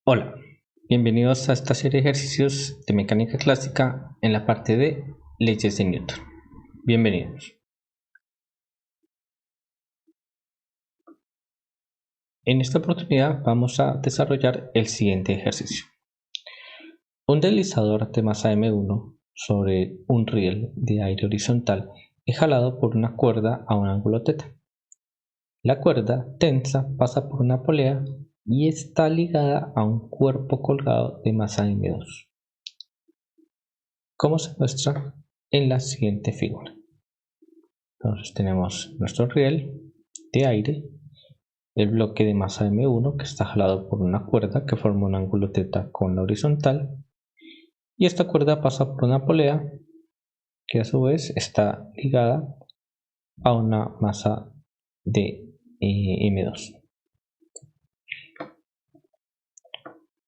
Hola, bienvenidos a esta serie de ejercicios de mecánica clásica en la parte de leyes de Newton. Bienvenidos. En esta oportunidad vamos a desarrollar el siguiente ejercicio. Un deslizador de masa m1 sobre un riel de aire horizontal es jalado por una cuerda a un ángulo θ. La cuerda tensa pasa por una polea y está ligada a un cuerpo colgado de masa m2. Como se muestra en la siguiente figura. Entonces tenemos nuestro riel de aire, el bloque de masa m1 que está jalado por una cuerda que forma un ángulo θ con la horizontal, y esta cuerda pasa por una polea que a su vez está ligada a una masa de m2.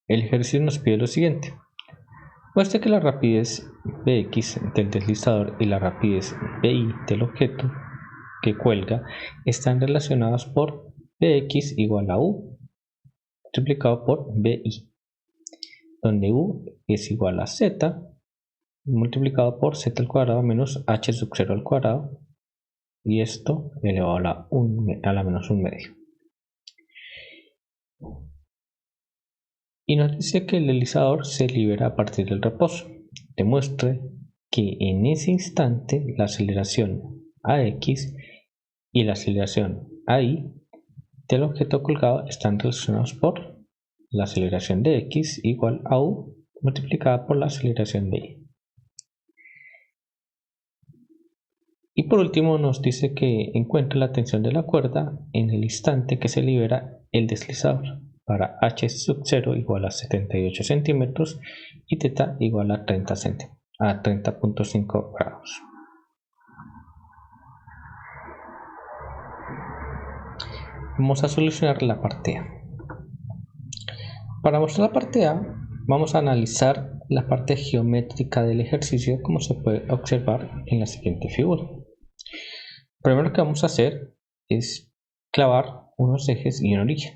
El ejercicio nos pide lo siguiente: muestre que la rapidez Bx del deslizador y la rapidez Bi del objeto que cuelga están relacionadas por Bx igual a U multiplicado por Bi, donde U es igual a Z multiplicado por Z al cuadrado menos H sub 0 al cuadrado, y esto elevado a la menos 1 medio. Y nos dice que el deslizador se libera a partir del reposo. Demuestre que en ese instante la aceleración AX y la aceleración AI del objeto colgado están relacionados por la aceleración de X igual a U multiplicada por la aceleración de Y. Y por último nos dice que encuentre la tensión de la cuerda en el instante que se libera el deslizador para H sub 0 igual a 78 centímetros y θ igual a 30.5 grados. Vamos a solucionar la parte A. Para mostrar la parte A, vamos a analizar la parte geométrica del ejercicio, como se puede observar en la siguiente figura. Primero que vamos a hacer es clavar unos ejes y un origen.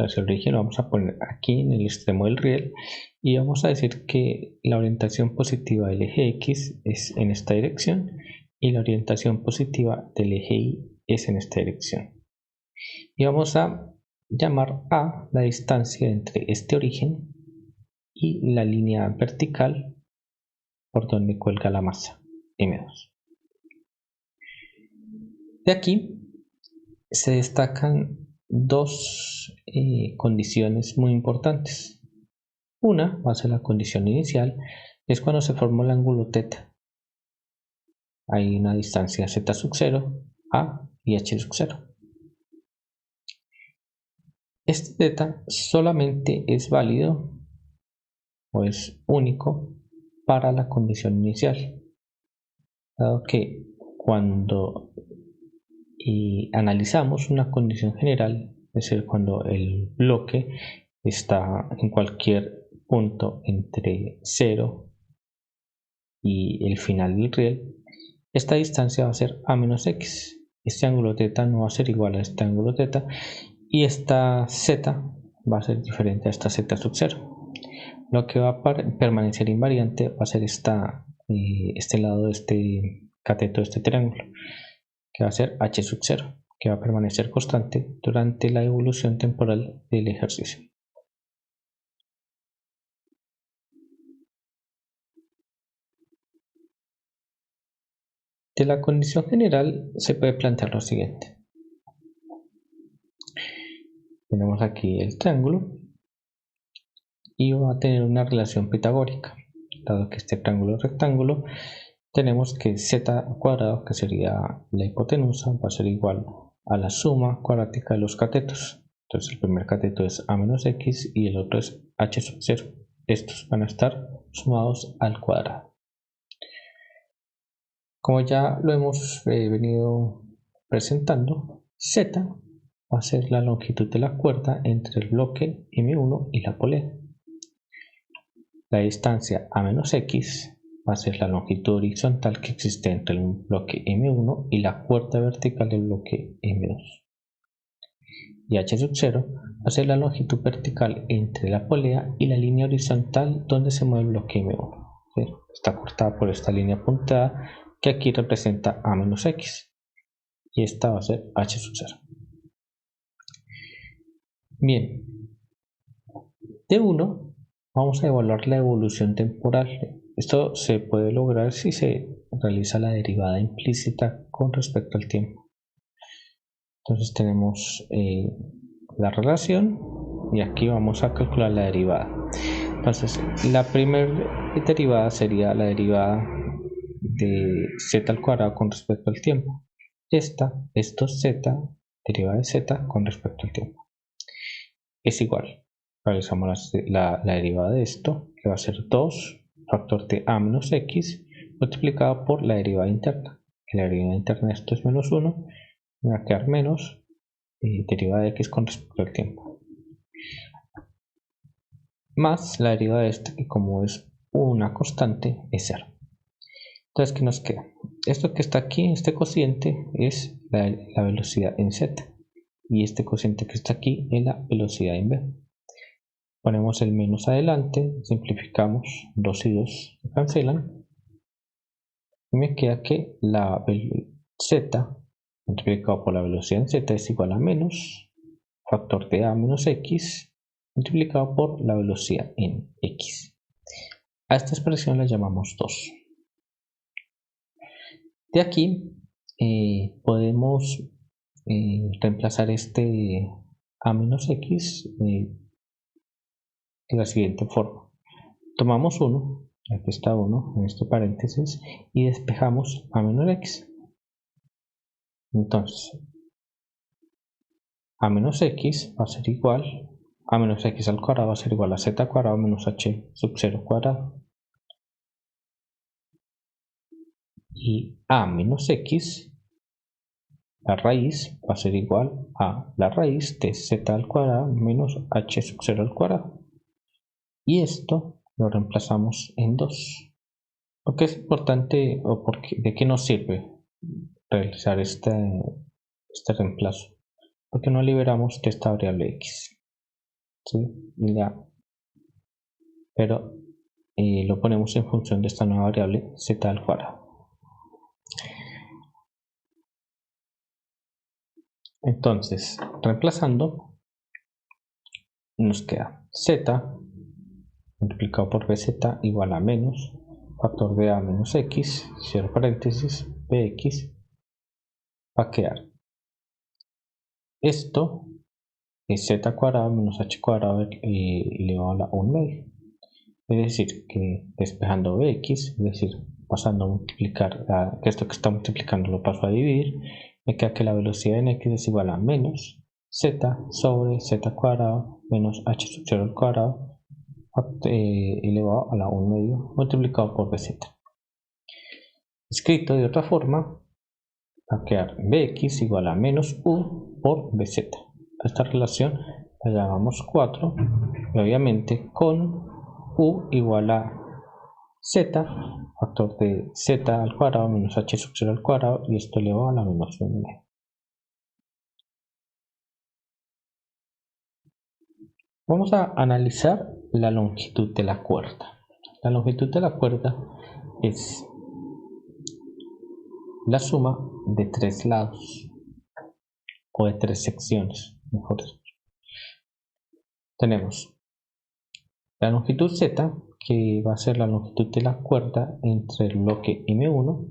Entonces el origen lo vamos a poner aquí en el extremo del riel y vamos a decir que la orientación positiva del eje X es en esta dirección y la orientación positiva del eje Y es en esta dirección. Y vamos a llamar A la distancia entre este origen y la línea vertical por donde cuelga la masa M2. De aquí se destacan dos condiciones muy importantes. Una va a ser la condición inicial, es cuando se formó el ángulo θ. Hay una distancia z sub 0, A y h sub 0. Este θ solamente es válido o es único para la condición inicial, dado que cuando analizamos una condición general, es decir, cuando el bloque está en cualquier punto entre 0 y el final del riel, esta distancia va a ser a menos x. Este ángulo θ no va a ser igual a este ángulo θ y esta z va a ser diferente a esta z sub 0. Lo que va a permanecer invariante va a ser este lado de este cateto de este triángulo, que va a ser h sub 0, que va a permanecer constante durante la evolución temporal del ejercicio. De la condición general se puede plantear lo siguiente. Tenemos aquí el triángulo y va a tener una relación pitagórica. Dado que este triángulo es rectángulo, tenemos que z cuadrado, que sería la hipotenusa, va a ser igual a la suma cuadrática de los catetos. Entonces el primer cateto es a menos x y el otro es h sub 0. Estos van a estar sumados al cuadrado. Como ya lo hemos venido presentando, z va a ser la longitud de la cuerda entre el bloque M1 y la polea. La distancia a menos x va a ser la longitud horizontal que existe entre el bloque M1 y la cuerda vertical del bloque M2. Y h sub 0 va a ser la longitud vertical entre la polea y la línea horizontal donde se mueve el bloque M1. ¿Sí? Está cortada por esta línea punteada que aquí representa A menos X. Y esta va a ser H sub 0. Bien. De 1 vamos a evaluar la evolución temporal. Esto se puede lograr si se realiza la derivada implícita con respecto al tiempo. Entonces tenemos la relación y aquí vamos a calcular la derivada. Entonces la primera derivada sería la derivada de z al cuadrado con respecto al tiempo. Esto es 2z, derivada de z con respecto al tiempo. Es igual. Realizamos la derivada de esto, que va a ser 2 factor de a menos x multiplicado por la derivada interna. La derivada interna de esto es menos 1, me va a quedar menos derivada de x con respecto al tiempo. Más la derivada de este, que como es una constante, es 0. Entonces, ¿qué nos queda? Esto que está aquí, este cociente, es la velocidad en z. Y este cociente que está aquí es la velocidad en v. Ponemos el menos adelante, simplificamos, 2 y 2 se cancelan. Y me queda que la z multiplicado por la velocidad en z es igual a menos factor de a menos x multiplicado por la velocidad en x. A esta expresión la llamamos 2. De aquí podemos reemplazar este a menos x de la siguiente forma. Tomamos 1, aquí está 1 en este paréntesis, y despejamos a menos x. Entonces, a menos x va a ser igual, a menos x al cuadrado va a ser igual a z cuadrado menos h sub 0 cuadrado. Y a menos x, la raíz va a ser igual a la raíz de z al cuadrado menos h sub 0 al cuadrado. Y esto lo reemplazamos en 2. ¿Por qué es importante o de qué nos sirve realizar este reemplazo? Porque no liberamos de esta variable x. ¿Sí? Pero lo ponemos en función de esta nueva variable z al cuadrado. Entonces, reemplazando, nos queda z multiplicado por bz igual a menos factor de a menos x, cierro paréntesis, bx, va a quedar esto es z cuadrado menos h cuadrado elevado a la 1 medio. Es decir, que despejando bx, es decir, pasando a multiplicar, que esto que está multiplicando lo paso a dividir, me queda que la velocidad en x es igual a menos z sobre z cuadrado menos h sub 0 al cuadrado elevado a la 1 medio multiplicado por bz. Escrito de otra forma, va a quedar bx igual a menos u por bz. Esta relación la llamamos 4 y obviamente con u igual a z, factor de z al cuadrado menos h sub 0 al cuadrado, y esto elevado a la menos 1 medio. Vamos a analizar la longitud de la cuerda. La longitud de la cuerda es la suma de 3 lados o de 3 secciones, mejor dicho. Tenemos la longitud z, que va a ser la longitud de la cuerda entre el bloque M1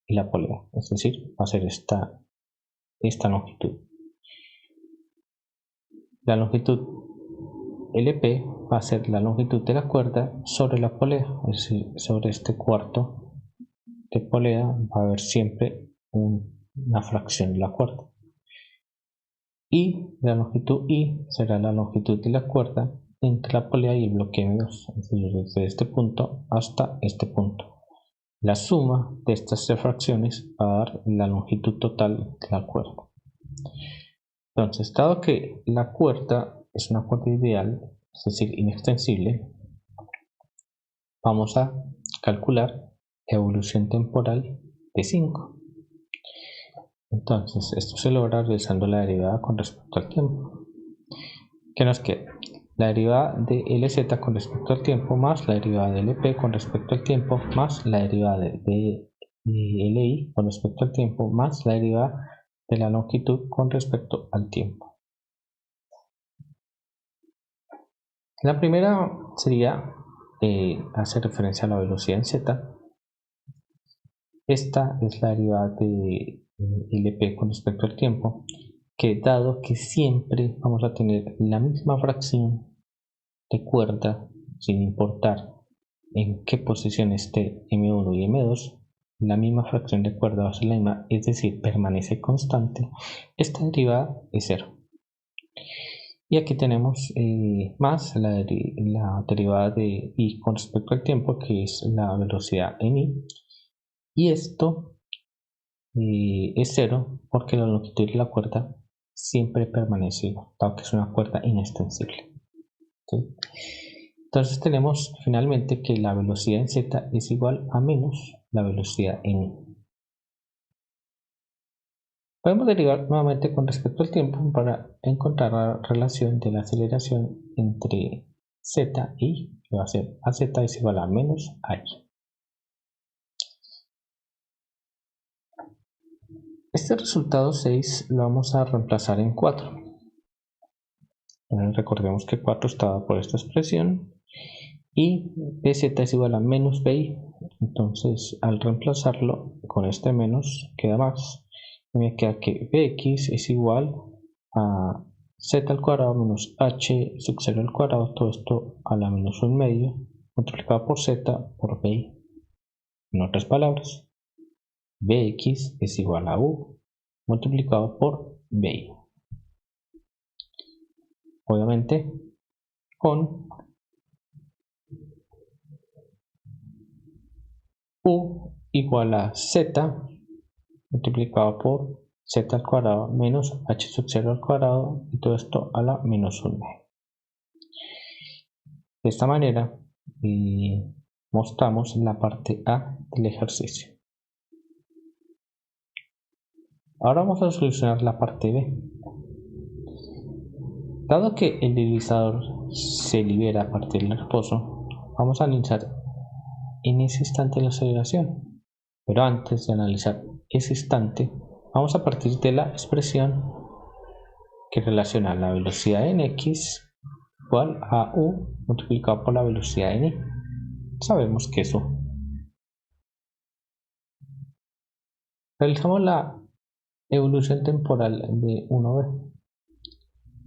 y la polea, es decir, va a ser esta longitud. La longitud LP va a ser la longitud de la cuerda sobre la polea, es decir, sobre este cuarto de polea va a haber siempre una fracción de la cuerda. Y la longitud I será la longitud de la cuerda entre la polea y el bloque M2, es decir, desde este punto hasta este punto. La suma de estas tres fracciones va a dar la longitud total de la cuerda. Entonces, dado que la cuerda es una cuerda ideal, es decir, inextensible, vamos a calcular la evolución temporal de 5. Entonces, esto se logra realizando la derivada con respecto al tiempo. ¿Qué nos queda? La derivada de LZ con respecto al tiempo más la derivada de LP con respecto al tiempo más la derivada de LI con respecto al tiempo más la derivada de la longitud con respecto al tiempo. La primera sería hacer referencia a la velocidad en Z. Esta es la derivada de LP con respecto al tiempo, que dado que siempre vamos a tener la misma fracción de cuerda, sin importar en qué posición esté M1 y M2, la misma fracción de cuerda va a ser la misma, es decir, permanece constante, esta derivada es 0. Y aquí tenemos más la derivada de I con respecto al tiempo, que es la velocidad en I, y esto es 0 porque la longitud de la cuerda siempre permanece igual, dado que es una cuerda inextensible. ¿Sí? Entonces tenemos finalmente que la velocidad en Z es igual a menos la velocidad en I. Podemos derivar nuevamente con respecto al tiempo para encontrar la relación de la aceleración entre Z y I, que va a ser AZ es igual a menos AI. Este resultado 6 lo vamos a reemplazar en 4. Recordemos que 4 estaba por esta expresión y BZ es igual a menos BI. Entonces al reemplazarlo con este menos queda más. Me queda que Bx es igual a Z al cuadrado menos H sub 0 al cuadrado, todo esto a la menos 1 medio, multiplicado por Z por BI. En otras palabras, Bx es igual a U multiplicado por BI. Obviamente con U igual a Z multiplicado por Z al cuadrado menos H sub 0 al cuadrado, y todo esto a la menos 1. De esta manera mostramos la parte A del ejercicio. Ahora vamos a solucionar la parte B. Dado que el deslizador se libera a partir del reposo, vamos a analizar en ese instante la aceleración. Pero antes de analizar ese instante, vamos a partir de la expresión que relaciona la velocidad en X igual a U multiplicado por la velocidad en Y. Sabemos que es U. Realizamos la evolución temporal de 1B.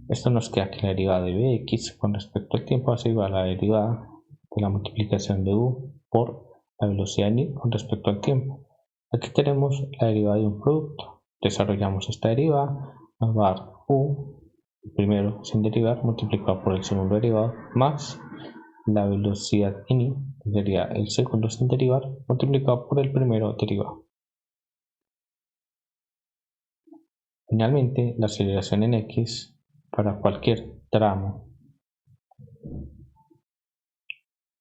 Esto nos queda que la derivada de Bx con respecto al tiempo va a ser igual a la derivada de la multiplicación de U por la velocidad en Y con respecto al tiempo. Aquí tenemos la derivada de un producto. Desarrollamos esta derivada, nos va a dar U, primero sin derivar, multiplicado por el segundo derivado, más la velocidad en Y, que sería el segundo sin derivar, multiplicado por el primero derivado. Finalmente, la aceleración en X para cualquier tramo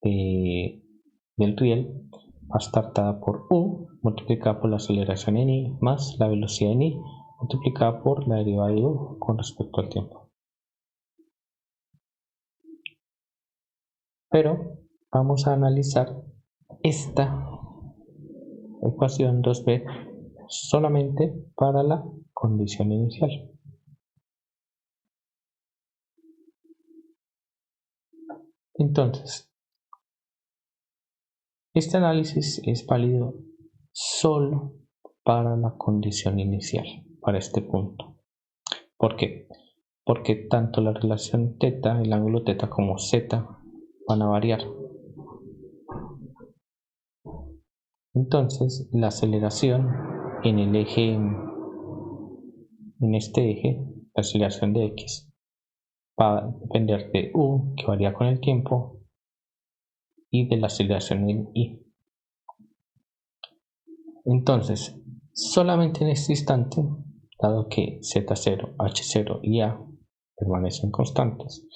del riel va a estar dada por U multiplicada por la aceleración en Y más la velocidad en Y multiplicada por la derivada de U con respecto al tiempo. Pero vamos a analizar esta ecuación 2b solamente para la condición inicial. Entonces, este análisis es válido solo para la condición inicial, para este punto. ¿Por qué? Porque tanto la relación θ, el ángulo θ, como z van a variar. Entonces, la aceleración en el eje, en este eje, la aceleración de x, va a depender de u, que varía con el tiempo, y de la aceleración en y. Entonces, solamente en este instante, dado que z0, h0 y a permanecen constantes,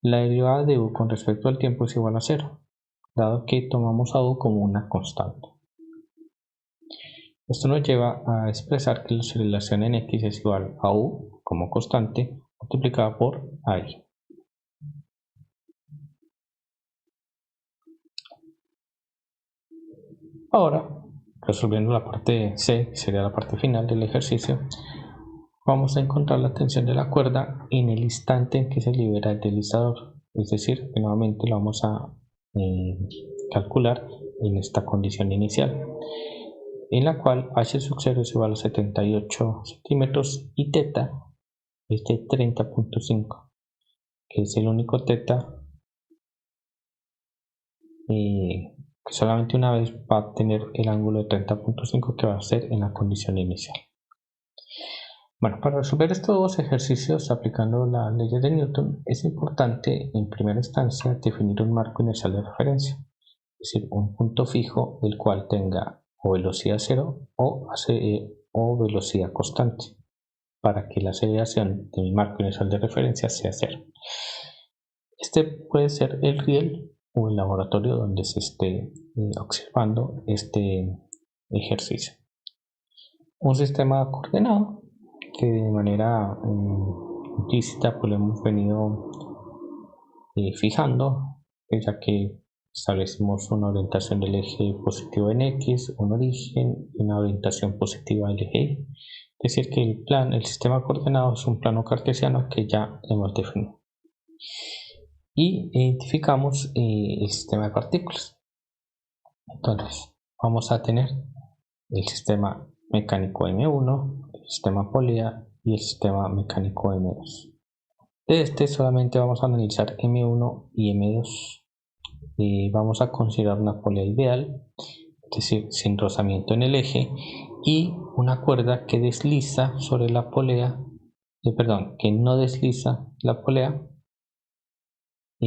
la derivada de u con respecto al tiempo es igual a 0, dado que tomamos a u como una constante. Esto nos lleva a expresar que la aceleración en x es igual a u como constante multiplicada por AI. Ahora, resolviendo la parte C, que sería la parte final del ejercicio, vamos a encontrar la tensión de la cuerda en el instante en que se libera el deslizador, es decir, que nuevamente lo vamos a calcular en esta condición inicial, en la cual h sub 0 es igual a 78 centímetros y θ es de 30.5, que es el único θ que solamente una vez va a tener el ángulo de 30.5 que va a ser en la condición inicial. Bueno, para resolver estos dos ejercicios aplicando las leyes de Newton es importante en primera instancia definir un marco inercial de referencia, es decir, un punto fijo el cual tenga o velocidad cero o velocidad constante para que la aceleración del marco inercial de referencia sea cero. Este puede ser el riel o el laboratorio donde se esté observando este ejercicio. Un sistema coordenado que de manera implícita pues lo hemos venido fijando, ya que establecimos una orientación del eje positivo en X, un origen y una orientación positiva del eje Y. Es decir, que el sistema coordenado es un plano cartesiano que ya hemos definido. Y identificamos el sistema de partículas. Entonces, vamos a tener el sistema mecánico M1, el sistema polea y el sistema mecánico M2. De este solamente vamos a analizar M1 y M2. Vamos a considerar una polea ideal, es decir, sin rozamiento en el eje, y una cuerda que desliza sobre la polea, que no desliza la polea. O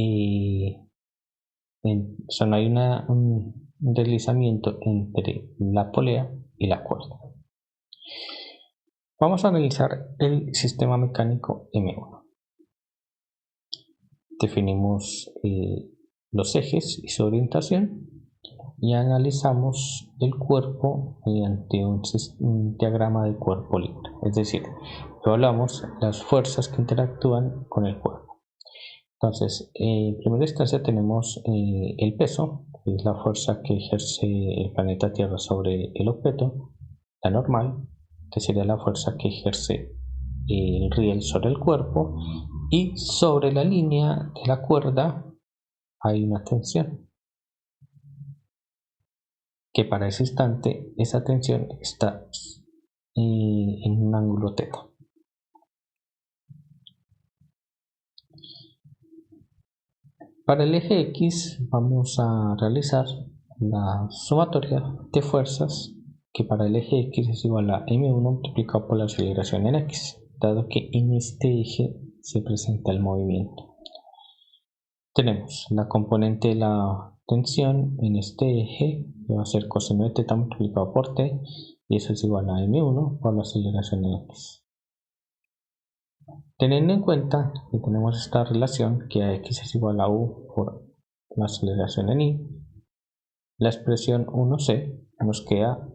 sea, no hay un deslizamiento entre la polea y la cuerda. Vamos a analizar el sistema mecánico M1. Definimos los ejes y su orientación y analizamos el cuerpo mediante un diagrama del cuerpo libre, es decir, evaluamos las fuerzas que interactúan con el cuerpo. Entonces, en primera instancia tenemos el peso, que es la fuerza que ejerce el planeta Tierra sobre el objeto, la normal, que sería la fuerza que ejerce el riel sobre el cuerpo, y sobre la línea de la cuerda hay una tensión, que para ese instante esa tensión está en un ángulo θ. Para el eje X vamos a realizar la sumatoria de fuerzas, que para el eje X es igual a M1 multiplicado por la aceleración en X, dado que en este eje se presenta el movimiento. Tenemos la componente de la tensión en este eje, que va a ser coseno de θ multiplicado por t, y eso es igual a M1 por la aceleración en X. Teniendo en cuenta que tenemos esta relación, que a X es igual a U por la aceleración en Y, la expresión 1c nos queda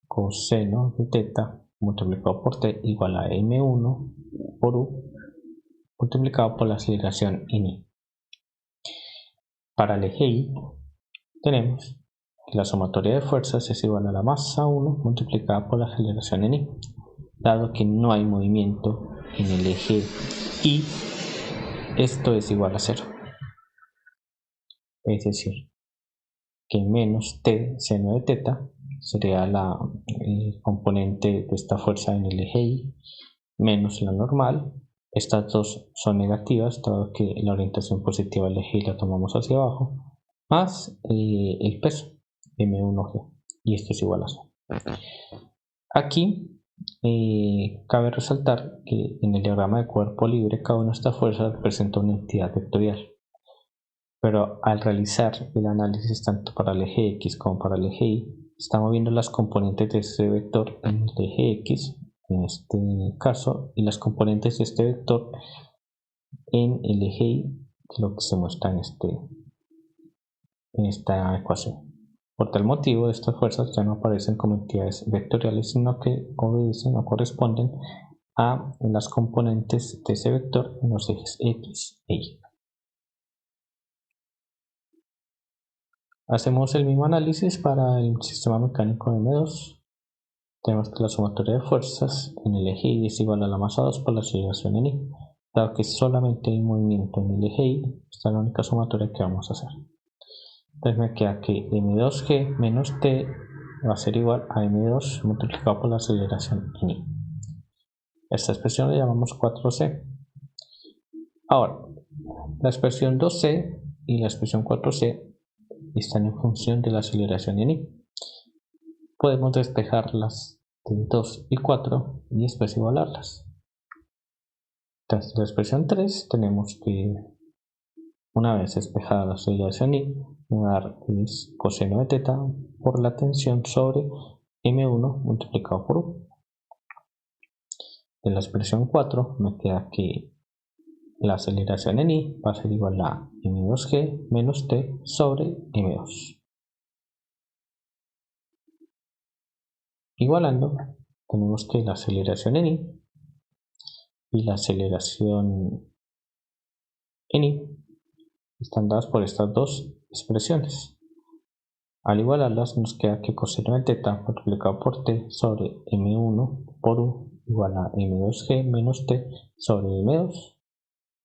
coseno de θ multiplicado por t igual a M1 por U multiplicado por la aceleración en Y. Para el eje Y tenemos que la sumatoria de fuerzas es igual a la masa 1 multiplicada por la aceleración en Y. Dado que no hay movimiento en el eje Y, esto es igual a 0. Es decir, que menos t seno de θ sería la componente de esta fuerza en el eje Y, menos la normal. Estas dos son negativas, dado que la orientación positiva del eje Y la tomamos hacia abajo, más el peso, M1G, y esto es igual a 0. Aquí cabe resaltar que en el diagrama de cuerpo libre cada una de estas fuerzas representa una entidad vectorial, pero al realizar el análisis tanto para el eje X como para el eje Y, estamos viendo las componentes de este vector en el eje X, en este caso, y las componentes de este vector en el eje Y, lo que se muestra en esta ecuación. Por tal motivo, estas fuerzas ya no aparecen como entidades vectoriales, sino que obedecen o corresponden a las componentes de ese vector en los ejes X e Y. Hacemos el mismo análisis para el sistema mecánico de M2. Tenemos que la sumatoria de fuerzas en el eje Y es igual a la masa 2 por la aceleración en Y. Dado que solamente hay movimiento en el eje Y, esta es la única sumatoria que vamos a hacer. Entonces me queda que m2g menos t va a ser igual a m2 multiplicado por la aceleración en Y. Esta expresión la llamamos 4c. Ahora, la expresión 2c y la expresión 4c están en función de la aceleración en Y. Podemos despejarlas de 2 y 4 y después igualarlas. Entonces, la expresión 3 tenemos que, una vez despejada la aceleración Y, dar es coseno de teta por la tensión sobre m1 multiplicado por u. De la expresión 4 me queda que la aceleración en Y va a ser igual a m2g menos t sobre m2. Igualando, tenemos que la aceleración en Y y la aceleración en Y están dadas por estas dos expresiones. Al igualarlas nos queda que coseno de teta multiplicado por t sobre m1 por u igual a m2g menos t sobre m2.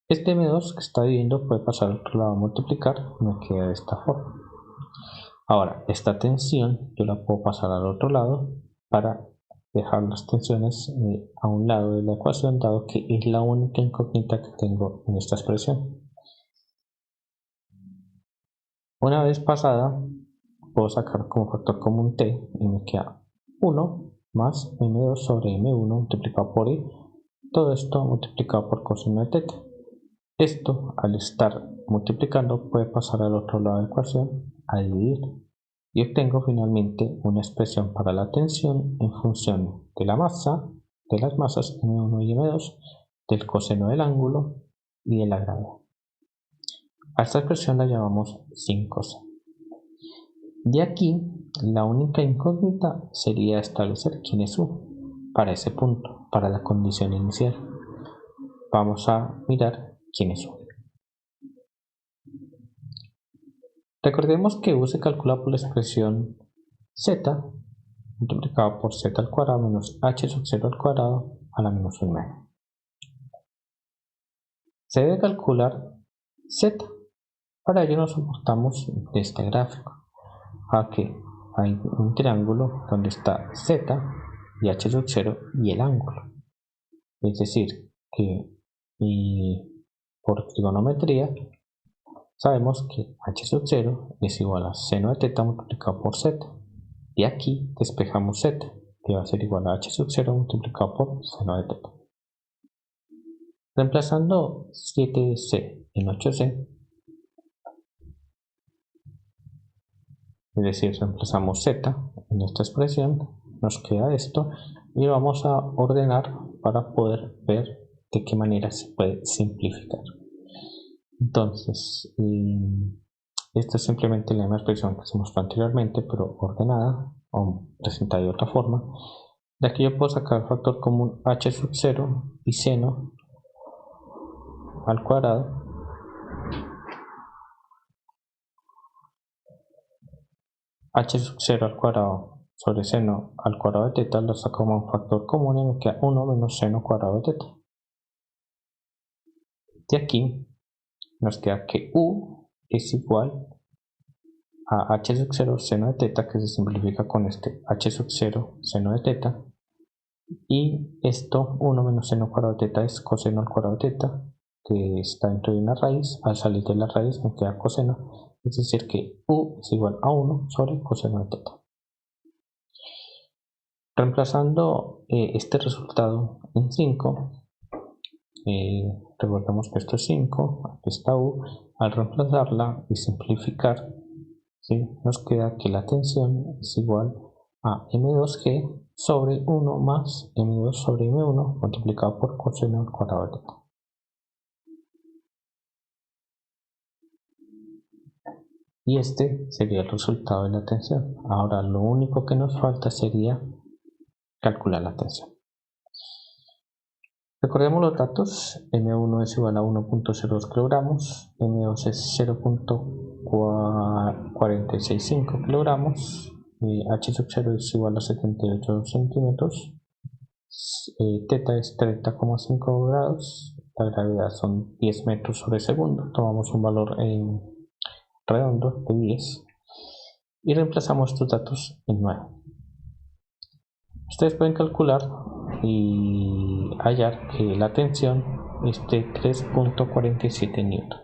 Este m2 que está dividiendo puede pasar al otro lado a multiplicar y me queda de esta forma. Ahora, esta tensión yo la puedo pasar al otro lado para dejar las tensiones a un lado de la ecuación, dado que es la única incógnita que tengo en esta expresión. Una vez pasada, puedo sacar como factor común t y me queda 1 más m2 sobre m1 multiplicado por y, todo esto multiplicado por coseno de teta. Esto, al estar multiplicando, puede pasar al otro lado de la ecuación a dividir y obtengo finalmente una expresión para la tensión en función de la masa, de las masas m1 y m2, del coseno del ángulo y de la gravedad. A esta expresión la llamamos sin cosa. De aquí, la única incógnita sería establecer quién es u para ese punto, para la condición inicial. Vamos a mirar quién es u. Recordemos que u se calcula por la expresión z multiplicado por z al cuadrado menos h sub 0 al cuadrado a la menos 1 medio. Se debe calcular z. Para ello nos soportamos de este gráfico. Aquí hay un triángulo donde está z y h sub 0 y el ángulo. Es decir, que por trigonometría sabemos que h sub 0 es igual a seno de teta multiplicado por z. Y aquí despejamos z, que va a ser igual a h sub 0 multiplicado por seno de teta. Reemplazando 7c en 8c, es decir, reemplazamos z en esta expresión, nos queda esto y lo vamos a ordenar para poder ver de qué manera se puede simplificar. Entonces, esta es simplemente la misma expresión que se mostró anteriormente, pero ordenada o presentada de otra forma. De aquí yo puedo sacar el factor común h sub 0 y seno al cuadrado h sub 0 al cuadrado sobre seno al cuadrado de teta lo saco como un factor común y me queda 1 menos seno cuadrado de teta. De aquí nos queda que u es igual a h sub 0 seno de teta, que se simplifica con este h sub 0 seno de teta, y esto 1 menos seno cuadrado de teta es coseno al cuadrado de teta, que está dentro de una raíz. Al salir de la raíz me queda coseno, es decir que u es igual a 1 sobre coseno de teta. Reemplazando este resultado en 5, recordemos que esto es 5, aquí está u. Al reemplazarla y simplificar, ¿sí?, nos queda que la tensión es igual a m2g sobre 1 más m2 sobre m1 multiplicado por coseno al cuadrado de teta. Y este sería el resultado de la tensión. Ahora lo único que nos falta sería calcular la tensión. Recordemos los datos: M1 es igual a 1.02 kilogramos, M2 es 0.465 kilogramos, H sub 0 es igual a 78 centímetros, teta es 30,5 grados, la gravedad son 10 metros sobre segundo, tomamos un valor redondo de 10 y reemplazamos estos datos en 9. Ustedes pueden calcular y hallar que la tensión es de 3.47 newton.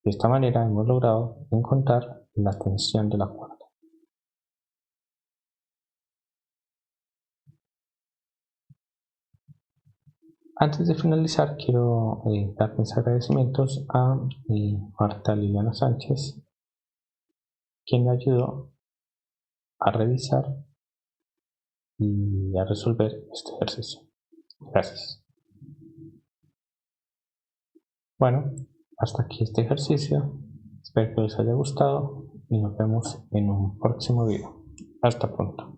De esta manera hemos logrado encontrar la tensión de la cuerda. Antes de finalizar, quiero dar mis agradecimientos a Marta Liliana Sánchez, quien me ayudó a revisar y a resolver este ejercicio. Gracias. Bueno, hasta aquí este ejercicio. Espero que les haya gustado y nos vemos en un próximo video. Hasta pronto.